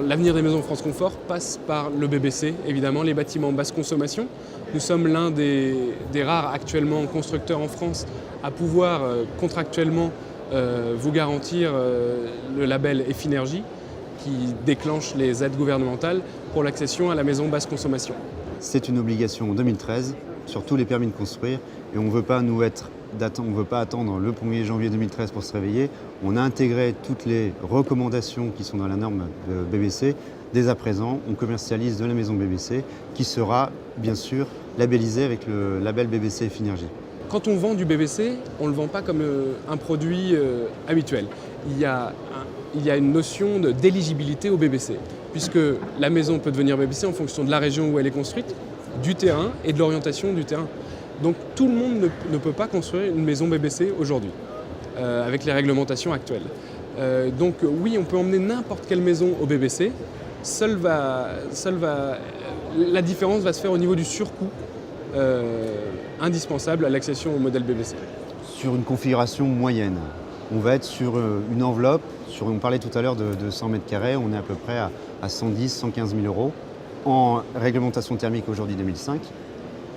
L'avenir des maisons France Confort passe par le BBC, évidemment, les bâtiments basse consommation. Nous sommes l'un des rares actuellement constructeurs en France à pouvoir contractuellement vous garantir le label Effinergie qui déclenche les aides gouvernementales pour l'accession à la maison basse consommation. C'est une obligation en 2013 sur tous les permis de construire et on ne veut pas attendre le 1er janvier 2013 pour se réveiller. On a intégré toutes les recommandations qui sont dans la norme de BBC. Dès à présent, on commercialise de la maison BBC qui sera bien sûr labellisée avec le label BBC Effinergie. Quand on vend du BBC, on ne le vend pas comme un produit habituel. Il y a une notion d'éligibilité au BBC, puisque la maison peut devenir BBC en fonction de la région où elle est construite, du terrain et de l'orientation du terrain. Donc tout le monde ne peut pas construire une maison BBC aujourd'hui, avec les réglementations actuelles. Donc oui, on peut emmener n'importe quelle maison au BBC, la différence va se faire au niveau du surcoût indispensable à l'accession au modèle BBC. Sur une configuration moyenne, on va être sur une enveloppe, on parlait tout à l'heure de 100 mètres carrés, on est à peu près à 110 000, 115 000 euros. En réglementation thermique aujourd'hui 2005,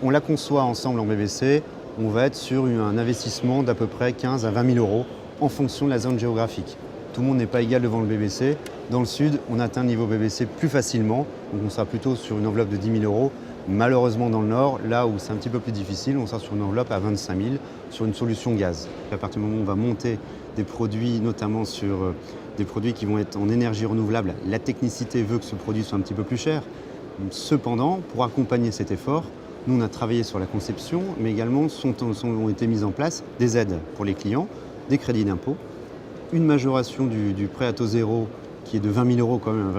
on la conçoit ensemble en BBC, on va être sur un investissement d'à peu près 15 à 20 000 euros en fonction de la zone géographique. Tout le monde n'est pas égal devant le BBC. Dans le sud, on atteint le niveau BBC plus facilement, donc on sera plutôt sur une enveloppe de 10 000 euros. Malheureusement dans le nord, là où c'est un petit peu plus difficile, on sera sur une enveloppe à 25 000 sur une solution gaz. À partir du moment où on va monter des produits, notamment sur des produits qui vont être en énergie renouvelable, la technicité veut que ce produit soit un petit peu plus cher. Cependant, pour accompagner cet effort, nous on a travaillé sur la conception, mais également ont été mises en place des aides pour les clients, des crédits d'impôt, une majoration du prêt à taux zéro qui est de 20 000 euros quand même,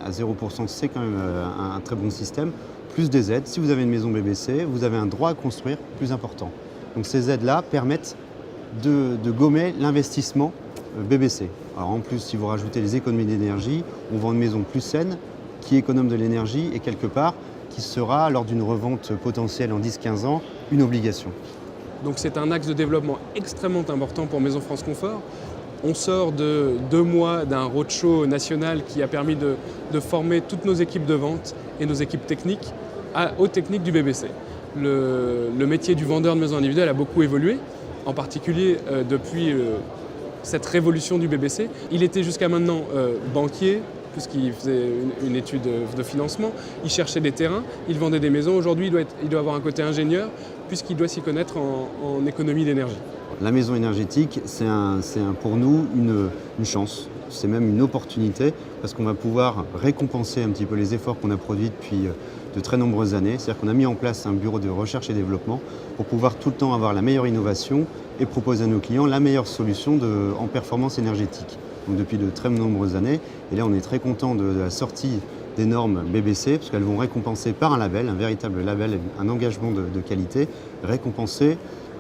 à 0%, c'est quand même un très bon système, plus des aides. Si vous avez une maison BBC, vous avez un droit à construire plus important. Donc ces aides-là permettent de gommer l'investissement BBC. Alors en plus, si vous rajoutez les économies d'énergie, on vend une maison plus saine, qui économe de l'énergie et quelque part qui sera, lors d'une revente potentielle en 10-15 ans, une obligation. Donc c'est un axe de développement extrêmement important pour Maison France Confort. On sort de 2 mois d'un roadshow national qui a permis de former toutes nos équipes de vente et nos équipes techniques aux techniques du BBC. Le métier du vendeur de maison individuelle a beaucoup évolué, en particulier depuis cette révolution du BBC. Il était jusqu'à maintenant banquier, puisqu'il faisait une étude de financement, il cherchait des terrains, il vendait des maisons. Aujourd'hui, il doit avoir un côté ingénieur, puisqu'il doit s'y connaître en économie d'énergie. La maison énergétique, c'est pour nous une chance, c'est même une opportunité, parce qu'on va pouvoir récompenser un petit peu les efforts qu'on a produits depuis de très nombreuses années. C'est-à-dire qu'on a mis en place un bureau de recherche et développement pour pouvoir tout le temps avoir la meilleure innovation et proposer à nos clients la meilleure solution en performance énergétique. Donc depuis de très nombreuses années. Et là, on est très content de la sortie des normes BBC, parce qu'elles vont récompenser par un label, un véritable label, un engagement de qualité, récompenser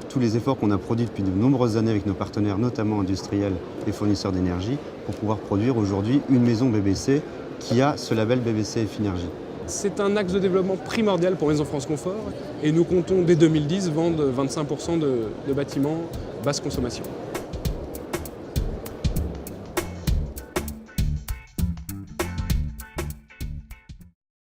tous les efforts qu'on a produits depuis de nombreuses années avec nos partenaires, notamment industriels et fournisseurs d'énergie, pour pouvoir produire aujourd'hui une maison BBC qui a ce label BBC Effinergie. C'est un axe de développement primordial pour Maison France Confort et nous comptons dès 2010 vendre 25% de bâtiments basse consommation.